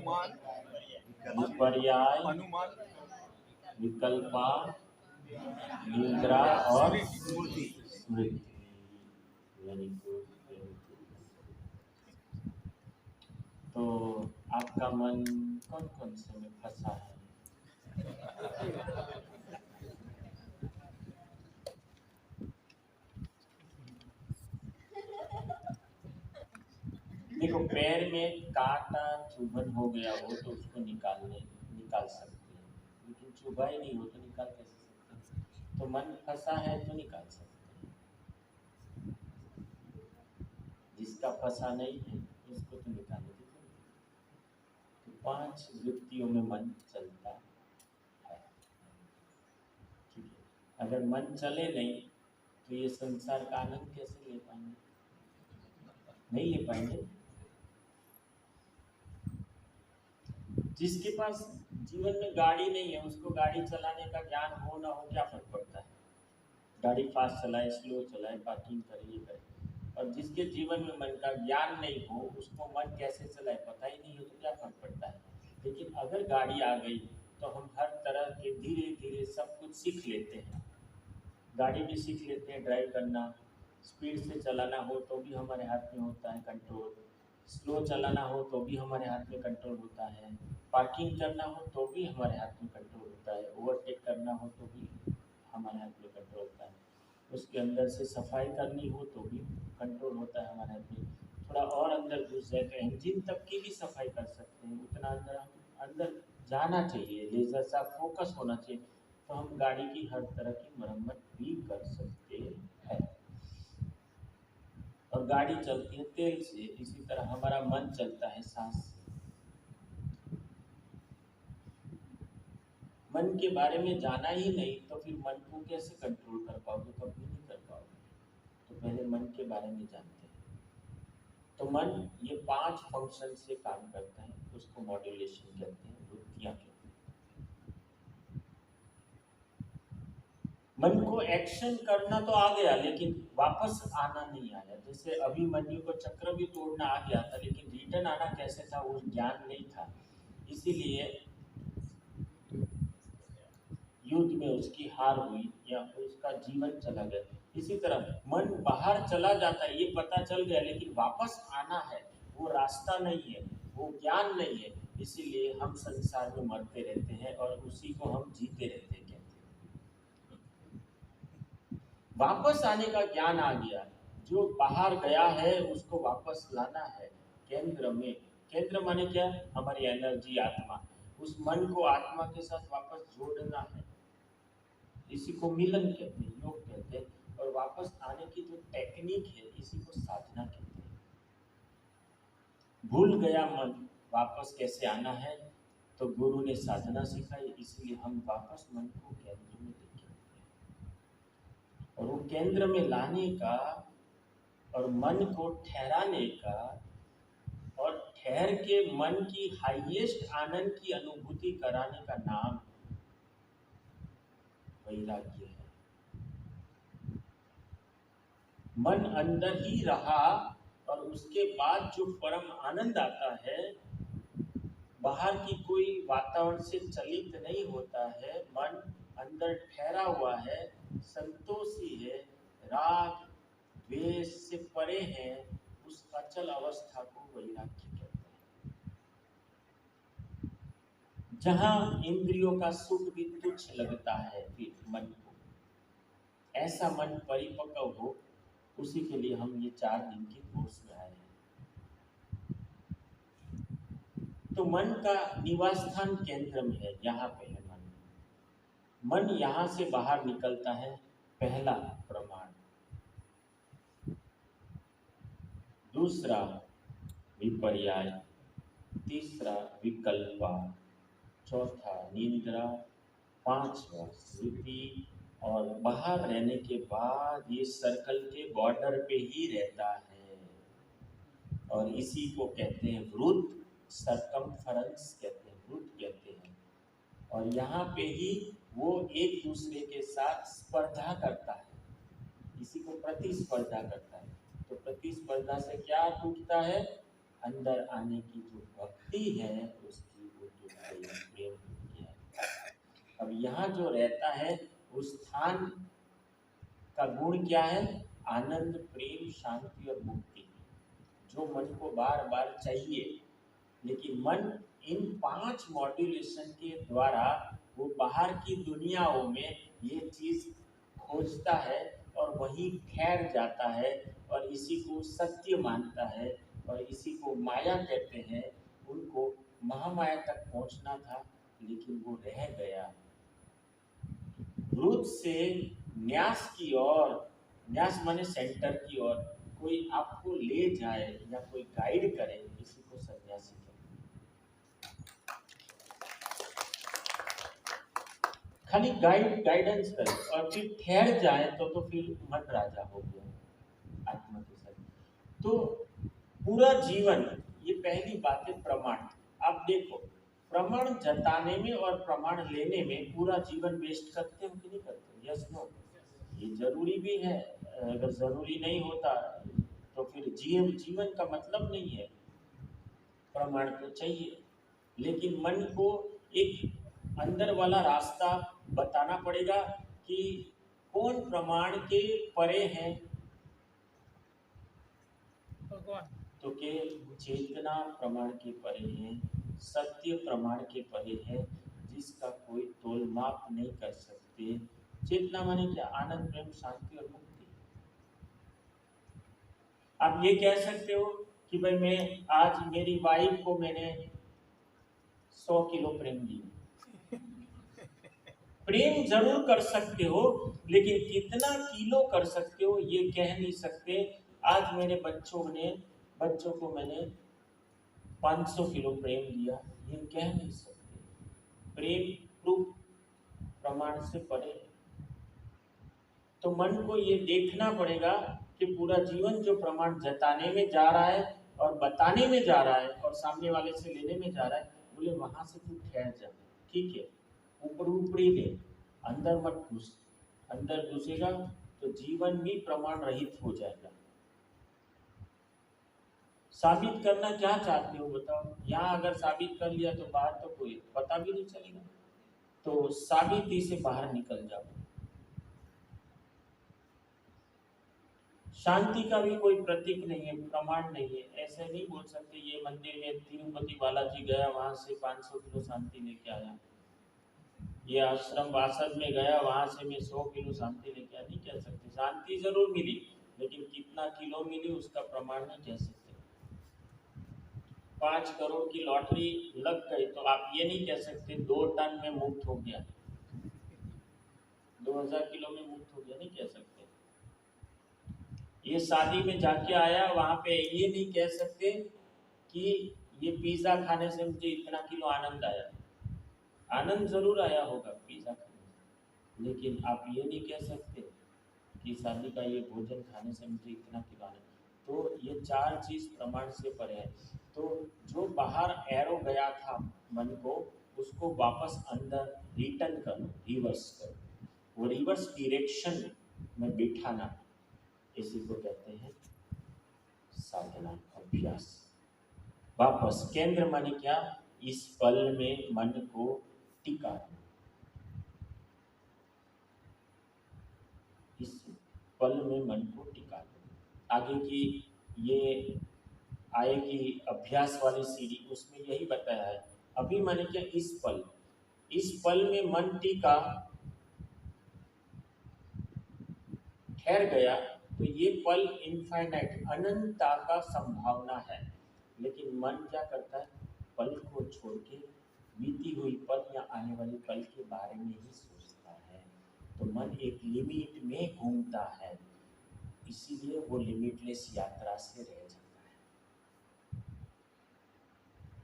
अनुमान, विपर्याय, अनुमान, विकल्पा, निद्रा और स्मृति। Very good, very good. तो आपका मन कौन कौन से में फंसा है? देखो, पैर में कांटा चुभन हो गया हो तो उसको निकाल सकते हैं, लेकिन चुभा ही नहीं हो तो निकाल कैसे सकते हैं? तो मन फंसा है तो निकाल सकते हैं, जिसका फंसा नहीं है उसको तो निकालने की जरूरत नहीं। तो 5 वृत्तियों में मन चलता है, ठीक है। अगर मन चले नहीं तो ये संसार का आनंद कैसे ले पाएंगे? नहीं ले पाएंगे। जिसके पास जीवन में गाड़ी नहीं है उसको गाड़ी चलाने का ज्ञान हो ना हो क्या फर्क पड़ता है? गाड़ी फास्ट चलाए, स्लो चलाए, पार्किंग करे, ये करे। और जिसके जीवन में मन का ज्ञान नहीं हो उसको मन कैसे चलाए पता ही नहीं हो तो क्या फर्क पड़ता है? लेकिन अगर गाड़ी आ गई तो हम हर तरह के धीरे धीरे सब कुछ सीख लेते हैं। गाड़ी भी सीख लेते हैं ड्राइव करना, स्पीड से चलाना हो तो भी हमारे हाथ में होता है कंट्रोल, स्लो चलाना हो तो भी हमारे हाथ में कंट्रोल होता है, पार्किंग करना हो तो भी हमारे हाथ में कंट्रोल होता है, ओवरटेक करना हो तो भी हमारे हाथ में कंट्रोल होता है, उसके अंदर से सफाई करनी हो तो भी कंट्रोल होता है हमारे हाथ में। थोड़ा और अंदर घुस जाए तो इंजन तक की भी सफाई कर सकते हैं, उतना अंदर जाना चाहिए, लेजर सा फोकस होना चाहिए, तो हम गाड़ी की हर तरह की मरम्मत भी कर सकते हैं। और गाड़ी चलती है तेल से, इसी तरह हमारा मन चलता है सांस से। मन के बारे में जाना ही नहीं तो फिर मन को कैसे कंट्रोल कर पाओगे? कभी नहीं कर पाओगे। तो पहले मन के बारे में जानते हैं। तो मन ये 5 फंक्शन से काम करता है, उसको मॉड्यूलेशन कहते हैं, वृत्तियां कहते हैं। मन को एक्शन करना तो आ गया लेकिन वापस आना नहीं आया। जैसे अभिमन्यु को चक्र भी तोड़ना आ गया था लेकिन रिटर्न आना कैसे था वो ज्ञान नहीं था, इसीलिए युद्ध में उसकी हार हुई या उसका जीवन चला गया। इसी तरह मन बाहर चला जाता है ये पता चल गया लेकिन वापस आना है, वो रास्ता नहीं है, वो ज्ञान नहीं है, इसीलिए हम संसार में मरते रहते हैं और उसी को हम जीते रहते हैं। वापस आने का ज्ञान आ गया, जो बाहर गया है उसको वापस लाना है केंद्र में। केंद्र माने क्या? हमारी एनर्जी, आत्मा, उस मन को आत्मा के साथ वापस जोड़ना है, इसी को मिलन कहते हैं, योग कहते हैं। और वापस आने की जो टेक्निक है इसी को साधना कहते हैं। भूल गया मन, वापस कैसे आना है? तो गुरु ने साधना सिखाई, इसलिए हम वापस मन को केंद्र में लेके और वो केंद्र में लाने का और मन को ठहराने का और ठहर के मन की हाईएस्ट आनंद की अनुभूति कराने का नाम वैराग्य है। मन अंदर ही रहा और उसके बाद जो परम आनंद आता है, बाहर की कोई वातावरण से चलित नहीं होता है, मन अंदर ठहरा हुआ है, संतोषी है, राग द्वेष से परे है, उस अचल अवस्था को वैराग्य कहते हैं। जहां इंद्रियों का सुख भी तुच्छ लगता है फिर मन को, ऐसा मन परिपक्व हो, उसी के लिए हम ये 4 दिन की कोर्स में आए हैं। तो मन का निवास स्थान केंद्र में है, यहाँ पे है मन। मन यहाँ से बाहर निकलता है, पहला प्रमाण। दूसरा विपर्याय, तीसरा विकल्पा, चौथा निद्रा, 5वां स्मृति, और बाहर रहने के बाद ये सर्कल के बॉर्डर पे ही रहता है और इसी को कहते हैं वृत्त, सर्कमफरेंस कहते हैं, वृत्त कहते हैं। और यहाँ पे ही वो एक दूसरे के साथ स्पर्धा करता है, इसी को प्रतिस्पर्धा करता है। तो प्रतिस्पर्धा से क्या टूटता है? अंदर आने की जो भक्ति है उसकी वो जो प्रेम है। अब यहाँ जो रहता है उस स्थान का गुण क्या है? आनंद, प्रेम, शांति और मुक्ति, जो मन को बार बार चाहिए। लेकिन मन इन 5 मॉड्यूलेशन के द्वारा वो बाहर की दुनियाओं में ये चीज खोजता है और वहीं ठहर जाता है और इसी को सत्य मानता है और इसी को माया कहते हैं। उनको महामाया तक पहुंचना था लेकिन वो रह गया। रुद्र से न्यास की ओर, न्यास माने सेंटर की ओर कोई आपको ले जाए या कोई गाइड करे, इसी को सन्यासी कहते हैं। खाली गाइडेंस करे और फिर ठहर जाए तो फिर मन राजा हो गया आत्मा के साथ। तो पूरा जीवन, ये पहली बात है प्रमाण। आप देखो, प्रमाण जताने में और प्रमाण लेने में पूरा जीवन वेस्ट करते हो कि नहीं करते? Yes no? ये जरूरी भी है। अगर जरूरी नहीं होता तो फिर जीवन का मतलब नहीं है। प्रमाण तो चाहिए, लेकिन मन को एक अंदर वाला रास्ता बताना पड़ेगा कि कौन प्रमाण के परे है। तो के चेतना प्रमाण के परे है, सत्य प्रमाण के परे है, जिसका कोई तोल माप नहीं कर सकते। चेतना माने क्या? आनंद, प्रेम, शांति और मुक्ति। आप ये कह सकते हो कि भाई मैं आज मेरी वाइफ को मैंने 100 किलो प्रेम दिया। प्रेम जरूर कर सकते हो, लेकिन कितना किलो कर सकते हो ये कह नहीं सकते। आज मेरे बच्चों को मैंने 500 किलो प्रेम दिया, ये कह नहीं सकते। प्रेम प्रूफ प्रमाण से परे। तो मन को ये देखना पड़ेगा कि पूरा जीवन जो प्रमाण जताने में जा रहा है और बताने में जा रहा है और सामने वाले से लेने में जा रहा है, बोले वहां से तू ठहर जा, ठीक है, ऊपरी ले, अंदर मत घुस। अंदर घुसेगा तो जीवन भी प्रमाण रहित हो जाएगा। साबित करना क्या चाहते हो बताओ? यहाँ अगर साबित कर लिया तो बाहर तो कोई पता भी नहीं चलेगा। तो साबिती से बाहर निकल जाओ। शांति का भी कोई प्रतीक नहीं है, प्रमाण नहीं है। ऐसे नहीं बोल सकते ये मंदिर में तिरुपति बालाजी गया, वहां से 500 किलो शांति लेके आया। ये आश्रम वासद में गया, वहां से मैं 100 किलो शांति लेके आया, नहीं कह सकते। शांति जरूर मिली, लेकिन कितना किलो मिली उसका प्रमाण नहीं कह सकते। 5 करोड़ की लॉटरी लग गई तो आप ये नहीं कह सकते 2 टन में मुक्त हो गया, 2000 किलो में मुक्त हो गया, नहीं कह सकते। ये शादी में जाके आया, वहां पे ये नहीं कह सकते कि ये पिज्जा खाने से मुझे इतना किलो आनंद आया। आनंद जरूर आया होगा पिज्जा खाने से, लेकिन आप ये नहीं कह सकते कि शादी का ये भोजन खाने से मुझे इतना किलो आनंद। तो ये 4 चीज प्रमाण से परे है। तो जो बाहर एरो गया था मन को, उसको वापस अंदर रिटर्न करो, रिवर्स करो। वो रिवर्स डायरेक्शन में बिठाना, इसी को कहते हैं साधना, अभ्यास। वापस केंद्र माने क्या? इस पल में मन को टिका, इस पल में मन को टिका। आगे की ये आएगी अभ्यास वाली सीढ़ी, उसमें यही बताया है। अभी माने क्या? इस पल में मन टिका, ठहर गया, तो ये पल इनफाइनाइट, अनंतता का संभावना है। लेकिन मन क्या करता है? पल को छोड़ के बीती हुई पल या आने वाली पल के बारे में ही सोचता है। तो मन एक लिमिट में घूमता है, इसीलिए वो लिमिटलेस यात्रा से रह जाता है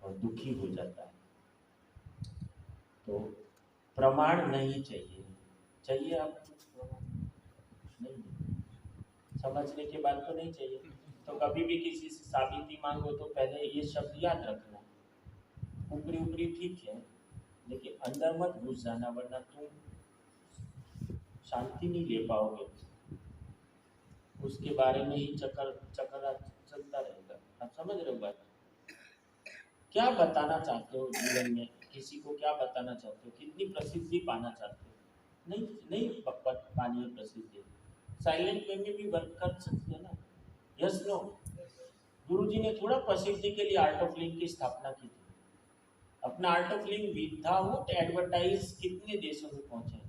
और दुखी हो जाता है। तो प्रमाण नहीं चाहिए। चाहिए आपको प्रमाण? नहीं, समझने के बाद तो नहीं चाहिए। तो कभी भी किसी से साबिती मांगो तो पहले ये शब्द याद रखना, ऊपरी ठीक है, लेकिन अंदर मत घुस जाना, वरना तुम शांति नहीं ले पाओगे। उसके बारे में ही चक्कर चलता रहेगा। आप समझ रहे हो बात? क्या बताना चाहते हो जीवन में, किसी को क्या बताना चाहते हो, कितनी प्रसिद्धि पाना चाहते हो? नहीं नहीं पानी है प्रसिद्धि, साइलेंट वे में भी वर्क कर सकते हैं ना। Yes no? गुरुजी ने थोड़ा प्रसिद्धि के लिए आर्ट ऑफ लिविंग की स्थापना की थी। अपना art of living without advertise कितने देशों में पहुंचे।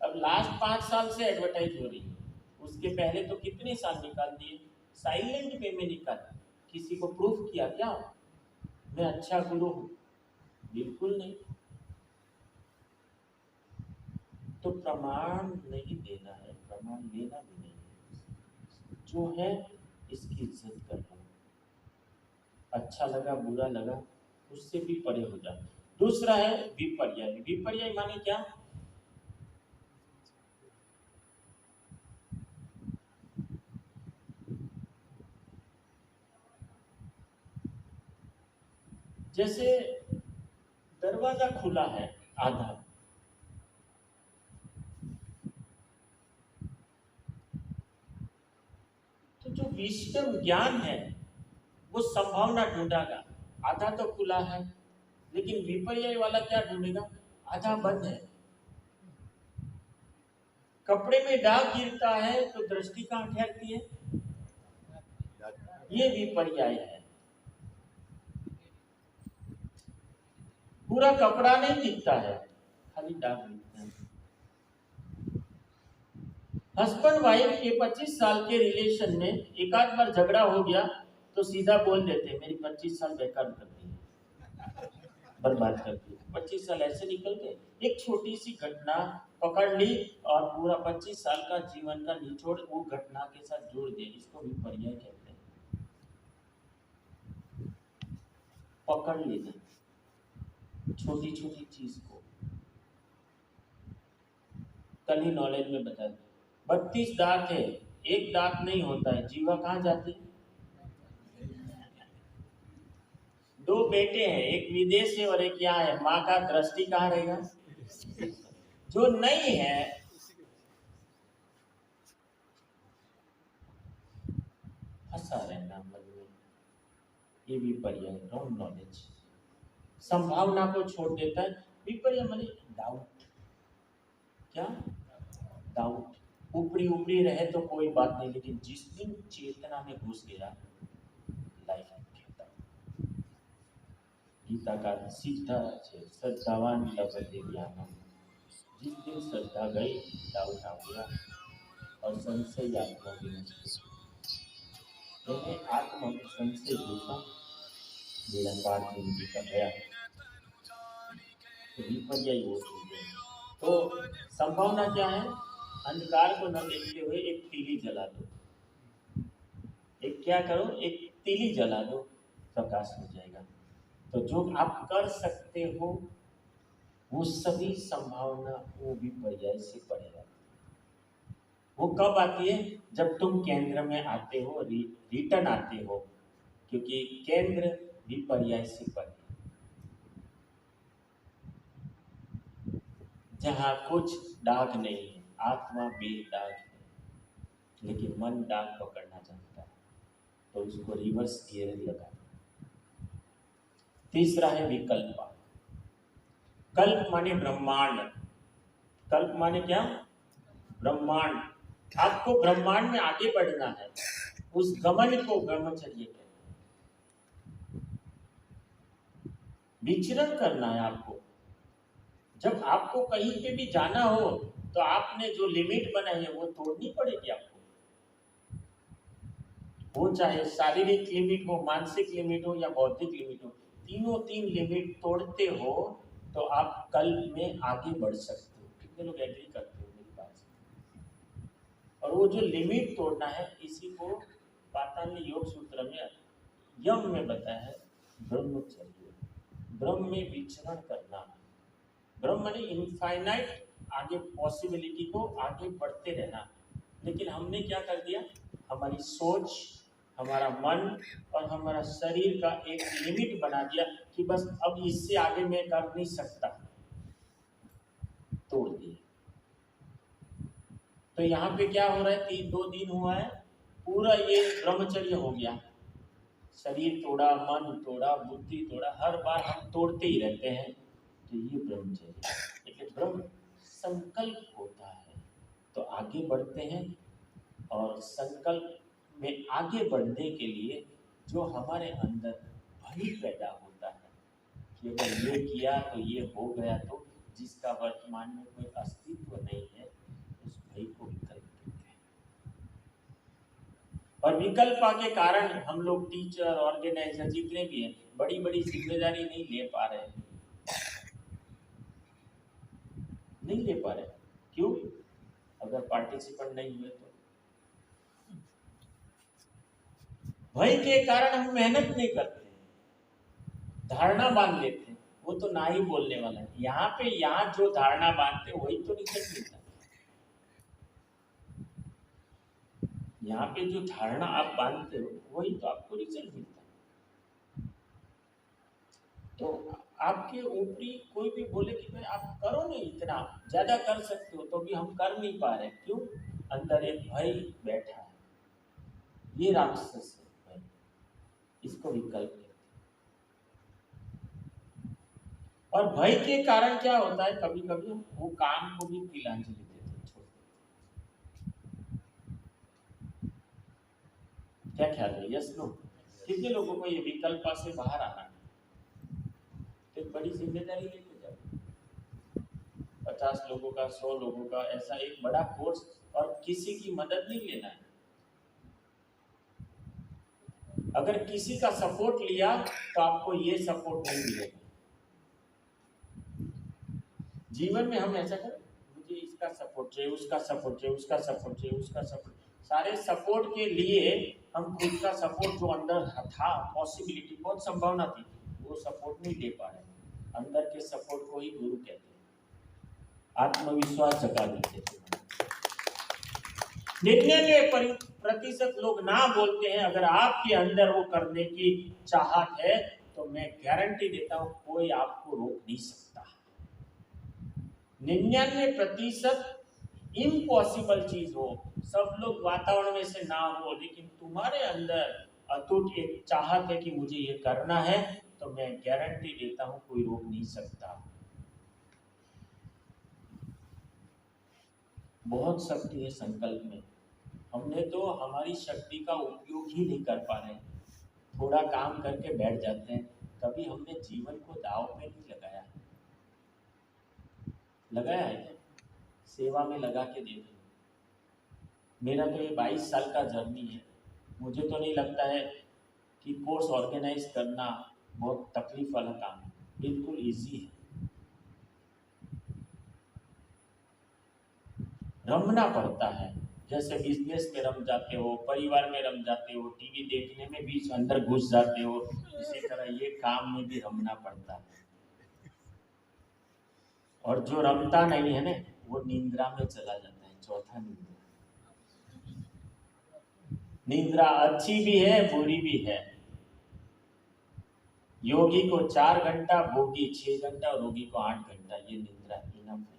अब लास्ट 5 साल से एडवर्टाइज हो रही है, उसके पहले तो कितने साल निकाल दिए, साइलेंट वे में निकाले। किसी को प्रूफ किया क्या मैं अच्छा गुरु हूं? बिल्कुल नहीं। तो प्रमाण नहीं देना है, प्रमाण लेना भी नहीं है। जो है इसकी इज्जत करना, अच्छा लगा बुरा लगा उससे भी परे हो जाए। दूसरा है विपर्याय। विपर्याय माने क्या? जैसे दरवाजा खुला है आधा, तो जो विस्डम ज्ञान है वो संभावना ढूंढेगा। आधा तो खुला है, लेकिन विपर्याय वाला क्या ढूंढेगा? आधा बंद है। कपड़े में दाग गिरता है तो दृष्टि कहाँ ठहरती है? ये विपर्याय है। पूरा कपड़ा नहीं दिखता है, खाली दाग दिखता है। हस्बैंड वाइफ के 25 साल के रिलेशन में एक आध बार झगड़ा हो गया तो सीधा बोल देते मेरी 25 साल बेकार कर दी, बर्बाद कर दी। 25 साल ऐसे निकल गए। एक छोटी सी घटना पकड़ ली और पूरा 25 साल का जीवन का निचोड़ वो घटना के साथ जोड़ दिया। इसको भी पर्याय कहते हैं। पकड़ लेना छोटी छोटी चीज को। कल ही नॉलेज में बता दिया 32 दांत है, एक दांत नहीं होता है, जीवा कहाँ जाती है? दो बेटे हैं, एक विदेश है और एक यहाँ है, माँ का दृष्टि कहाँ रहेगा? जो नहीं है फंसा रहना मन में, ये विपर्याय, रॉन्ग नॉलेज। संभावना को छोड़ देता है। विपर्याय माने डाउट। क्या? डाउट। ऊपरी ऊपरी रहे तो कोई बात नहीं, लेकिन जिस दिन चेतना में घुस गया लाइफ कहता। गीता का सीधा है श्रद्धावान लभते ज्ञानम। जिस दिन श्रद्धा गई डाउट आ गया और संशय आत्मा विनष्ट। आत्मा में संशय घुसा, मेरा पाठ जिंदगी का गया। तो विपर्याय वो चीजें। तो संभावना क्या है? अंधकार को न देखते हुए एक तीली जला दो। एक क्या करो? एक तीली जला दो, प्रकाश हो जाएगा। तो जो आप कर सकते हो वो सभी संभावना वो भी पर्याय से पड़े रहती है। वो कब आती है? जब तुम केंद्र में आते हो, रिटर्न आते हो, क्योंकि केंद्र भी पर्याय से पड़े। जहाँ कुछ दाग नहीं है, आत्मा बेदाग है, लेकिन मन दाग पकड़ना चाहता है, तो उसको रिवर्स गियर लगा। तीसरा है विकल्प। कल्प माने ब्रह्मांड। कल्प माने क्या? ब्रह्मांड। आपको ब्रह्मांड में आगे बढ़ना है, उस गमन को ब्रह्मचर्य कहते हैं। विचरण करना है आपको। जब आपको कहीं पे भी जाना हो तो आपने जो लिमिट बनाई है वो तोड़नी पड़ेगी आपको। वो चाहे शारीरिक लिमिट हो, मानसिक लिमिट हो या बौद्धिक लिमिट हो, तीनों तीन लिमिट तोड़ते हो तो आप कल्प में आगे बढ़ सकते हो। कितने लोग एग्री करते हो मेरी बात से? और वो जो लिमिट तोड़ना है, इसी को पातंजलि योग सूत्र में यम में बताया है ब्रह्मचर्य। ब्रह्म में विचरण करना। ब्रह्म माने इनफाइनाइट, आगे पॉसिबिलिटी को आगे बढ़ते रहना। लेकिन हमने क्या कर दिया? हमारी सोच, हमारा मन और हमारा शरीर का एक लिमिट बना दिया कि बस अब इससे आगे मैं कर नहीं सकता, तोड़ दिया। तो यहाँ पे क्या हो रहा है? 2 दिन हुआ है, पूरा ये ब्रह्मचर्य हो गया, शरीर तोड़ा, मन तोड़ा, बुद्धि तोड़ा, हर बार हम तोड़ते ही रहते हैं। तो ये ब्रह्मचर्य। लेकिन ब्रह्म संकल्प होता है तो आगे बढ़ते हैं। और संकल्प में आगे बढ़ने के लिए जो हमारे अंदर भय पैदा होता है कि अगर ये किया तो ये हो गया, तो जिसका वर्तमान में कोई अस्तित्व नहीं है, उस भय को विकल्प कहते हैं। और विकल्प के कारण हम लोग टीचर, ऑर्गेनाइजर जितने भी हैं, बड़ी बड़ी जिम्मेदारी नहीं ले पा रहे हैं। नहीं ले पा रहे। क्यों? अगर पार्टिसिपेंट नहीं हुए तो भय के कारण हम मेहनत नहीं करते, धारणा बांध लेते हैं, वो तो ना ही बोलने वाला है। यहाँ जो धारणा बांधते वही तो रिजल्ट मिलता है। यहाँ पे जो धारणा आप बांधते हो वही तो आपको रिजल्ट मिलता है। तो आपके ऊपरी कोई भी बोले कि भाई आप करो नहीं, इतना ज्यादा कर सकते हो, तो भी हम कर नहीं पा रहे। क्यों? अंदर एक भय बैठा है, ये राक्षस है भय। इसको विकल्प कहते हैं। और भय के कारण क्या होता है, कभी कभी वो काम को भी तिलांजलि देते हैं, छोड़ देते हैं। क्या ख्याल है? Yes no? कितने लोगों को ये विकल्प से बाहर आना है? तो एक बड़ी जिम्मेदारी लेके जाओ। 50 लोगों का, 100 लोगों का, ऐसा एक बड़ा कोर्स, और किसी की मदद नहीं लेना है। अगर किसी का सपोर्ट लिया तो आपको ये सपोर्ट नहीं मिलेगा। जीवन में हम ऐसा करें, मुझे इसका सपोर्ट चाहिए, उसका सपोर्ट चाहिए, उसका सपोर्ट चाहिए, उसका सपोर्ट, सारे सपोर्ट के लिए हम खुद का सपोर्ट जो अंदर था, पॉसिबिलिटी, बहुत संभावना थी, वो सपोर्ट नहीं ले पा रहे। अंदर के सपोर्ट को ही गुरु कहते हैं, आत्मविश्वास जगा देते थे। 99% लोग ना बोलते हैं। अगर आपके अंदर वो करने की चाहत है तो मैं गारंटी देता हूं कोई आपको रोक नहीं सकता। 99% इम्पॉसिबल चीज हो, सब लोग वातावरण में से ना हो, लेकिन तुम्हारे अंदर अटूट एक चाहत है कि मुझे ये करना है, तो मैं गारंटी देता हूं कोई रोक नहीं सकता। बहुत शक्ति है संकल्प में। हमने तो हमारी शक्ति का उपयोग ही नहीं कर पा रहे, थोड़ा काम करके बैठ जाते हैं। कभी हमने जीवन को दांव पे नहीं लगाया। लगाया है क्या? सेवा में लगा के देखो। मेरा तो ये 22 साल का जर्नी है। मुझे तो नहीं लगता है कि कोर्स ऑर्गेनाइज करना बहुत तकलीफ वाला काम है, बिल्कुल इजी है। रमना पड़ता है, जैसे बिजनेस में रम जाते हो, परिवार में रम जाते हो, टीवी देखने में भी अंदर घुस जाते हो, इसी तरह ये काम में भी रमना पड़ता है। और जो रमता नहीं है ना, वो निंद्रा में चला जाता है। चौथा निंद्रा। निंद्रा अच्छी भी है, बुरी भी है। योगी को 4 घंटा, भोगी 6 घंटा, रोगी को 8 घंटा, ये निंद्रा इनफ है।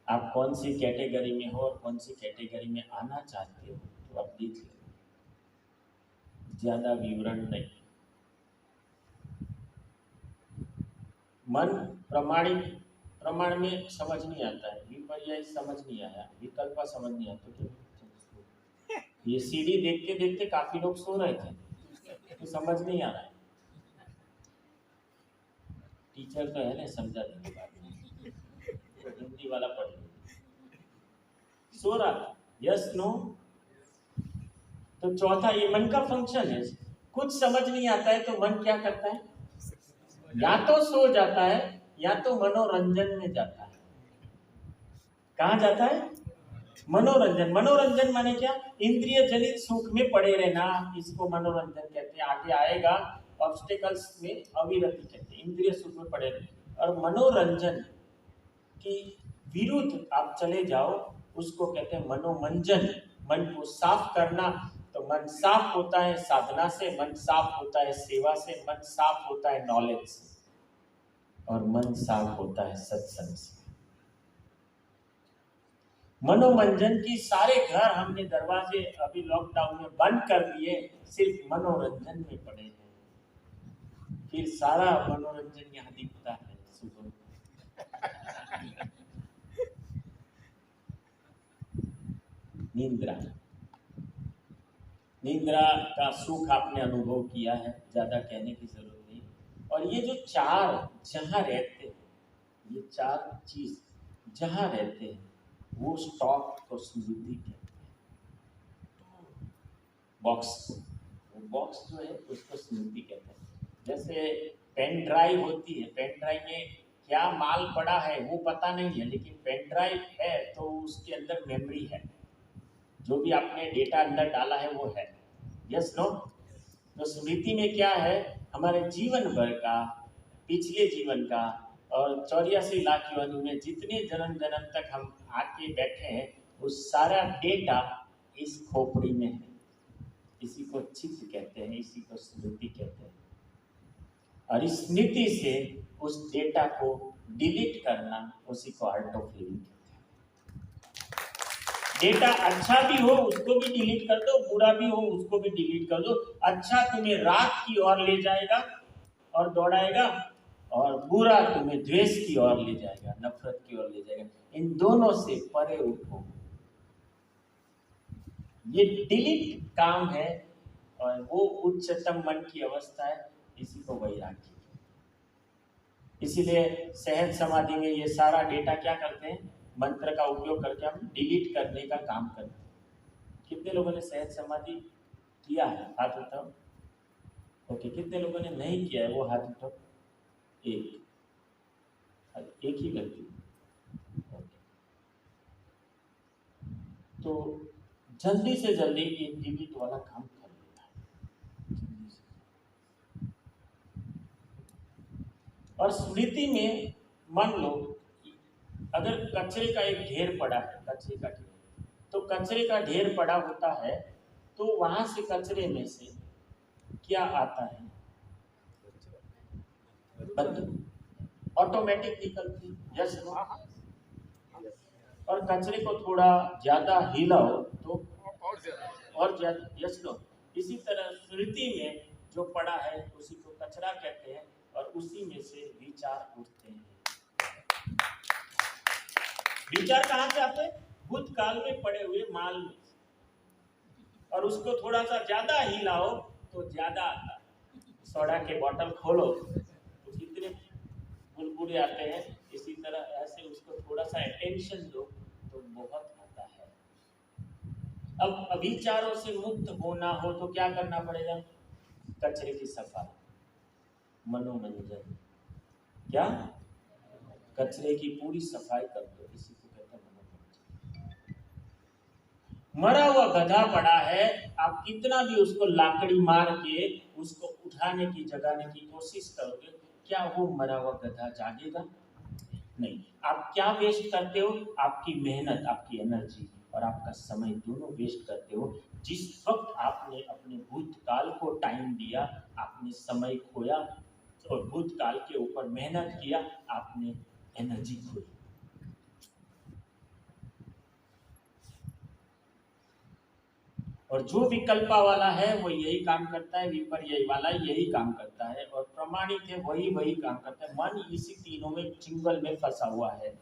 आप कौन सी कैटेगरी में हो और कौन सी कैटेगरी में आना चाहते हो, तो आप देख लो। ज्यादा विवरण नहीं। मन प्रमाण में समझ नहीं आता है, विपर्य समझ नहीं आया, विकल्प समझ नहीं आता। तो ये सीढ़ी देखते देखते काफी लोग सो रहे थे, तो समझ नहीं आ रहा है। टीचर तो है ना, समझा देंगे बाद में, तो हिंदी वाला पढ़ लो। सो रहा था, यस नो? तो चौथा, ये मन का फंक्शन है। कुछ समझ नहीं आता है तो मन क्या करता है? या तो सो जाता है या तो मनोरंजन में जाता है। कहाँ जाता है? मनोरंजन। मनोरंजन माने क्या? इंद्रिय जनित सुख में पड़े रहना, इसको मनोरंजन कहते हैं। आगे आएगा, ऑब्स्टेकल्स में अविरति कहते हैं, इंद्रिय सुख में पड़े रहना। और मनोरंजन की विरुद्ध आप चले जाओ, उसको कहते हैं मनोमंजन। मन को साफ करना। तो मन साफ होता है साधना से, मन साफ होता है सेवा से, मन साफ होता है नॉलेज से, और मन साफ होता है सत्संग से। मनोरंजन की सारे घर हमने दरवाजे अभी लॉकडाउन में बंद कर दिए, सिर्फ मनोरंजन में पड़े हैं। फिर सारा मनोरंजन यहाँ दिखता है सुबह। निंद्रा, निंद्रा का सुख आपने अनुभव किया है, ज्यादा कहने की जरूरत नहीं। और ये जो चार जहां रहते हैं, ये चार चीज जहां रहते हैं, वो स्टॉक को स्मृति कहते हैं। बॉक्स, वो बॉक्स जो है उसको स्मृति कहते हैं। जैसे पेन ड्राइव होती है, पेन ड्राइव में क्या माल पड़ा है वो पता नहीं है, लेकिन पेन ड्राइव है तो उसके अंदर मेमोरी है, जो भी आपने डेटा अंदर डाला है वो है। Yes no? तो स्मृति में क्या है, हमारे जीवन भर का, पिछले जीवन का, और 84 लाख योनि में जितने जन्म जन्म तक हम आके बैठे हैं, वो सारा डेटा इस खोपड़ी में है। इसी को चित्त कहते हैं, इसी को स्मृति कहते हैं। और इस स्मृति से उस डेटा को डिलीट करना, उसी को आर्ट ऑफ लिविंग कहते हैं। डेटा अच्छा भी हो उसको भी डिलीट कर दो, बुरा भी हो उसको भी डिलीट कर दो। अच्छा तुम्हें राग की ओर ले जाएगा और दौड़ाएगा, और बुरा तुम्हें द्वेष की ओर ले जाएगा, नफरत की ओर ले जाएगा। इन दोनों से परे उठो। ये डिलीट काम है, और वो उच्चतम मन की अवस्था है, इसी को वैराग्य। इसीलिए सहज समाधि में ये सारा डेटा क्या करते हैं, मंत्र का उपयोग करके हम डिलीट करने का काम करते हैं। कितने लोगों ने सहज समाधि किया है, हाथ उठाओ। ओके, कितने लोगों ने नहीं किया है वो हाथ उठाओ। एक ही व्यक्ति। तो जल्दी से जल्दी ये डिलीट वाला काम कर लेना है। और स्मृति में मान लो अगर कचरे का एक ढेर पड़ा है, कचरे का ढेर, तो कचरे का ढेर पड़ा होता है, तो वहां से कचरे में से क्या आता है, ऑटोमेटिक निकलती। यस, और कचरे को थोड़ा ज्यादा हिलाओ तो और ज्यादा। Yes no? इसी तरह स्मृति में जो पड़ा है उसी को कचरा कहते हैं, और उसी में से विचार उठते हैं। विचार कहाँ से आते हैं? भूतकाल में पड़े हुए माल में, और उसको थोड़ा सा ज्यादा हिलाओ तो ज्यादा आता है। सोडा के बोतल खोलो तो कितने बुलबुले आते हैं, इसी तरह ऐसे उसको थोड़ा सा अटेंशन दो तो बहुत आता है। अब विचारों से मुक्त होना हो तो क्या करना पड़ेगा? कचरे की सफाई, मनोरंजन। क्या? कचरे की पूरी सफाई कर दो, इसी को कहते हैं मनोरंजन। मरा हुआ गधा पड़ा है, आप कितना भी उसको लाकड़ी मार के उसको उठाने की, जगाने की कोशिश करोगे, क्या वो मरा हुआ गधा जागेगा? नहीं। आप क्या वेस्ट करते हो? आपकी मेहनत, आपकी एनर्जी और आपका समय दोनों वेस्ट करते हो। जिस वक्त आपने अपने भूतकाल को टाइम दिया, आपने समय खोया, और भूतकाल के ऊपर मेहनत किया, आपने एनर्जी खोई। और जो विकल्पा वाला है वो यही काम करता है, विपर्यय वाला यही काम करता है, और प्रमाणिक है वही काम करता है। मन इसी तीनों में चिंगल में फंसा हुआ है।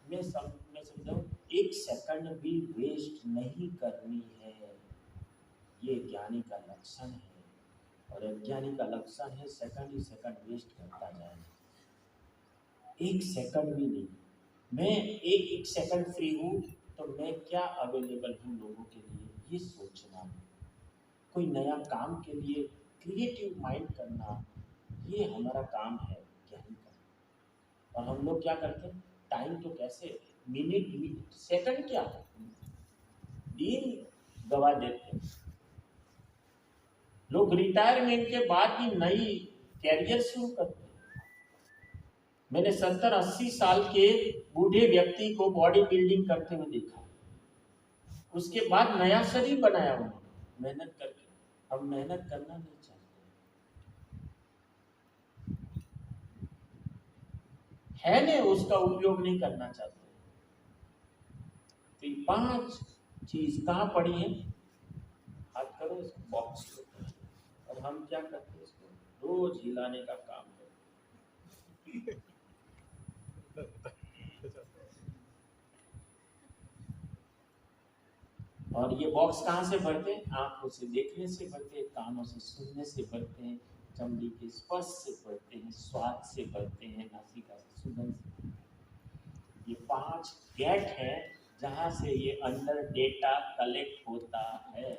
मैं समझाऊं, एक सेकंड भी वेस्ट नहीं करनी है, ये ज्ञानी का लक्षण है। और अज्ञानी का लक्षण है सेकंड ही सेकंड वेस्ट करता जाए। एक सेकंड भी नहीं। मैं एक सेकंड फ्री हूँ तो मैं क्या अवेलेबल हूँ लोगों के लिए, ये सोचना, कोई नया काम के लिए क्रिएटिव माइंड करना, ये हमारा काम है ज्ञानी का। और हम लोग क्या करते हैं, टाइम तो कैसे मिनट सेकंड क्या दिन गवा देते हैं। लोग रिटायरमेंट के बाद भी नई कैरियर शुरू करते हैं। मैंने 70-80 साल के बूढ़े व्यक्ति को बॉडी बिल्डिंग करते हुए देखा, उसके बाद नया शरीर बनाया उन्होंने मेहनत करके। हम मेहनत करना नहीं चाहते है, ने उसका उपयोग नहीं करना चाहते। तो ये 5 चीज कहाँ पड़ी है? हाथ करो इस बॉक्स के ऊपर। और हम क्या करते हैं? इसको रोज हिलाने का काम करते। और ये बॉक्स कहाँ से भरते हैं? आंखों से देखने से भरते हैं, कानों से सुनने से भरते हैं, चमड़ी के स्पर्श से भरते हैं, स्वाद से भरते हैं, नासिका से सुगंध से। ये 5 गेट है जहां से ये अंदर डेटा कलेक्ट होता है।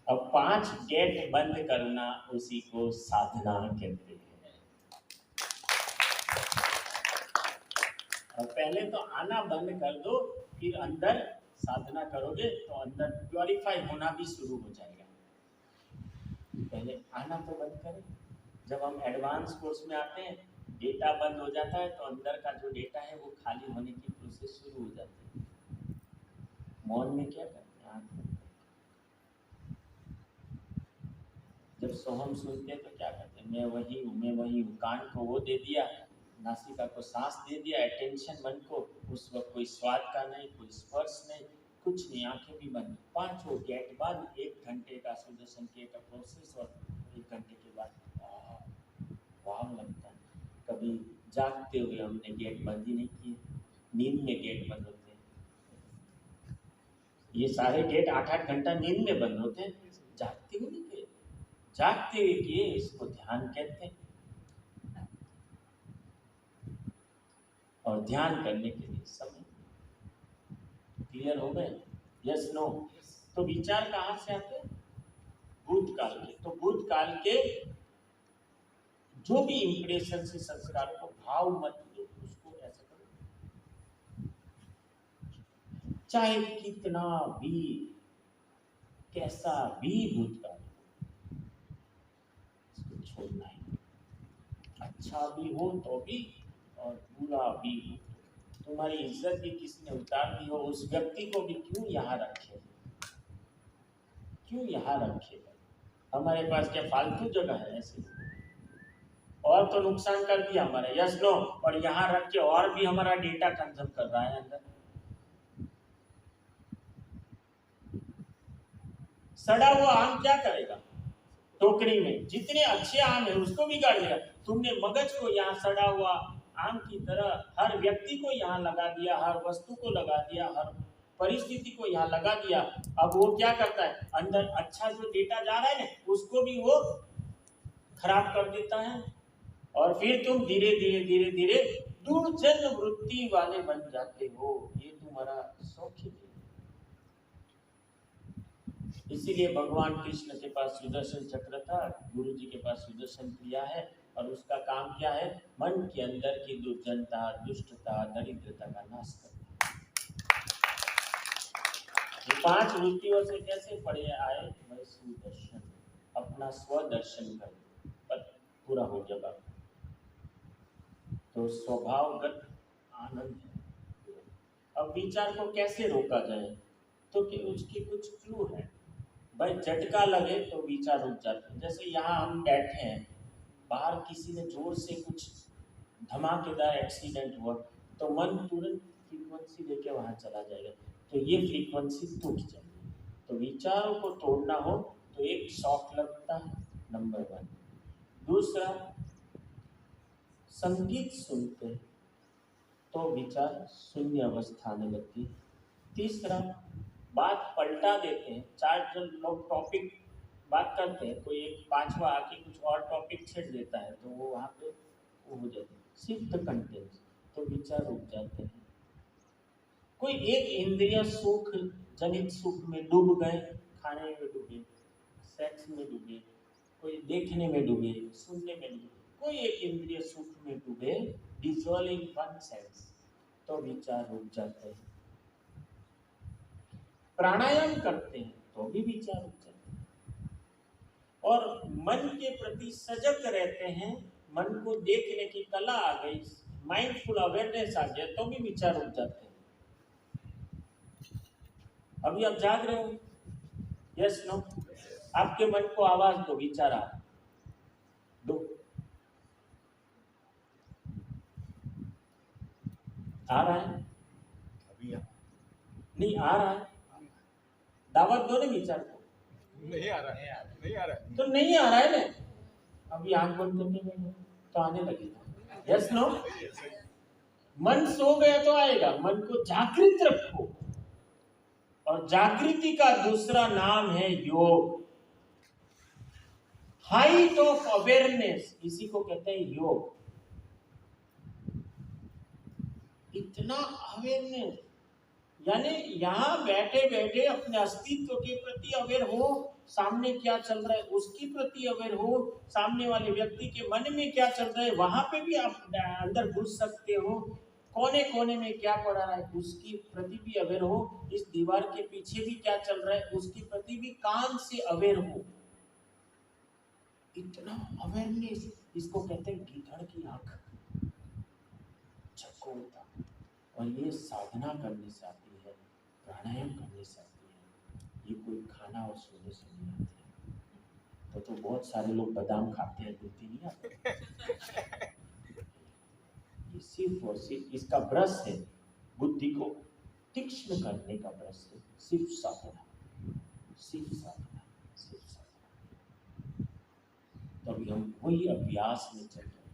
अब 5 गेट बंद करना, उसी को साधना कहते हैं। और पहले तो आना बंद कर दो, फिर अंदर साधना करोगे तो अंदर प्योरीफाई होना भी शुरू हो जाएगा। पहले आना तो बंद करें। जब हम एडवांस कोर्स में आते हैं, डेटा बंद हो जाता है तो अंदर का जो डेटा है वो खाली होने की प्रोसेस शुरू हो जाती है। मौन में क्या करते हैं? जब सोहम सुनते हैं तो क्या करते हैं? मैं वही हूँ, मैं वही हूँ। कान को वो दे दिया, नासिका को सांस दे दिया, अटेंशन मन को। उस वक्त कोई स्वाद का नहीं, कोई स्पर्श नहीं, कुछ नहीं, आंखें भी बंद। 5 गेट बाद 1 घंटे का सुदर्शन के का प्रोसेस, और 1 घंटे के बाद वाह लगता है। कभी जागते हुए हमने गेट बंद ही नहीं किए, नींद में गेट बंद होते हैं। ये सारे गेट 8-8 घंटा नींद में बंद होते हैं, जागते हुए नहीं किए। जागते हुए किए, इसको ध्यान कहते हैं। और ध्यान करने के लिए समय। क्लियर हो गए? Yes no? तो विचार कहाँ से आते हैं? भूतकाल के। तो भूतकाल के जो भी इंप्रेशन से संस्कार को भाव मत दो, उसको ऐसा करो, चाहे कितना भी कैसा भी भूतकाल इसको छोड़ना है। अच्छा भी हो तो भी, और बुरा भी हो। तुम्हारी इज्जत भी किसी ने उतार दी हो, उस व्यक्ति को भी क्यों यहाँ रखे? क्यों यहाँ रखे? हमारे पास क्या फालतू जगह है ऐसे? और तो नुकसान कर दिया हमारा, यस नो? और यहाँ रख के और भी हमारा डेटा कंज्यूम कर रहा है अंदर। सड़ा हुआ आम क्या करेगा? टोकरी में जितने अच्छे आम है उसको भी गाड़ देगा। तुमने मगज को यहाँ सड़ा हुआ आम की तरह हर व्यक्ति को यहाँ लगा दिया, हर वस्तु को लगा दिया, हर परिस्थिति को यहाँ लगा दिया। अब वो क्या करता है? अंदर अच्छा जो डेटा जा रहा है ना, उसको भी वो खराब कर देता है। और फिर तुम धीरे धीरे धीरे धीरे दुर्जन वृत्ति वाले बन जाते हो। ये तुम्हारा सौख्य है। इसीलिए भगवान कृष्ण के पास सुदर्शन चक्र था, गुरु जी के पास सुदर्शन क्रिया है, और उसका काम क्या है? मन के अंदर की दुर्जनता, दुष्टता, दरिद्रता का नाश करना। ये 5 वृत्तियों से कैसे पड़े आए? मैं सुदर्शन, अपना स्वदर्शन कर पर पूरा हो जब तो स्वभावगत आनंद है। अब विचार को कैसे रोका जाए? तो कि उसकी कुछ क्लू है। भाई झटका लगे तो विचार रुक जाते हैं। जैसे यहाँ हम बैठे हैं, बाहर किसी ने जोर से कुछ धमाकेदार एक्सीडेंट हुआ तो मन तुरंत फ्रीक्वेंसी लेके वहाँ चला जाएगा, तो ये फ्रीक्वेंसी टूट जाएगी। तो विचारों को तोड़ना हो तो एक शॉक लगता है, नंबर 1। दूसरा, संगीत सुनते तो विचार शून्य अवस्था में लगती। तीसरा, बात पलटा देते हैं। 4 जो लोग टॉपिक बात करते हैं, कोई एक 5वां आके कुछ और टॉपिक छेड़ देता है तो वो वहाँ पे वो हो जाते हैं, शिफ्ट कंटेंट, तो विचार रुक जाते हैं। कोई एक इंद्रिय सुख जनित सुख में डूब गए, खाने में डूबे, सेक्स में डूबे, कोई देखने में डूबे, सुनने में डूबे, कोई एक इंद्रिय सुख में डूबे, डिजॉल्विंग वन सेंस, तो विचार रुक जाते हैं। प्राणायाम करते हैं तो भी विचार रुक जाते हैं। और मन के प्रति सजग रहते हैं, मन को देखने की कला आ गई, माइंडफुल अवेयरनेस आ गया, तो भी विचार रुक जाते हैं। अभी आप जाग रहे हो, यस नो? आपके मन को आवाज दो, विचार आ रहा है? नहीं आ रहा है, दावत दो ना विचार को, नहीं आ रहा है, नहीं आ रहा है। तो नहीं आ रहा है ना, अभी आंख बंद करके बैठो तो आने लगेगा। यस नो, मन सो गया तो आएगा, मन को जागृत रखो, और जागृति का दूसरा नाम है योग। हाइट ऑफ अवेयरनेस इसी को कहते हैं योग। इतना अवेयरनेस, यानी यहां बैठे बैठे अपने अस्तित्व के प्रति अवेयर हो, सामने क्या चल रहा है उसके प्रति अवेयर हो, सामने वाले व्यक्ति के मन में क्या चल रहा है वहां पे भी आप अंदर घुस सकते हो, कोने कोने में क्या पड़ा रहा है उसके प्रति भी अवेयर हो, इस दीवार के पीछे भी क्या चल रहा है उसके प्रति भी कान से अवेयर हो। इतना अवेयरनेस, इसको कहते हैं गीदड़ की आंख, चकोरता। और ये साधना करने से आती है, प्राणायाम करने से आती है, ये कोई खाना और सोने से नहीं आती है। तो बहुत सारे लोग बादाम खाते हैं, बुद्धि नहीं आती। ये सिर्फ और सिर्फ इसका ब्रश है, बुद्धि को तीक्ष्ण करने का ब्रश है, सिर्फ साधना, सिर्फ साधना, सिर्फ साधना। तो अभी हम वही अभ्यास में चल रहे हैं।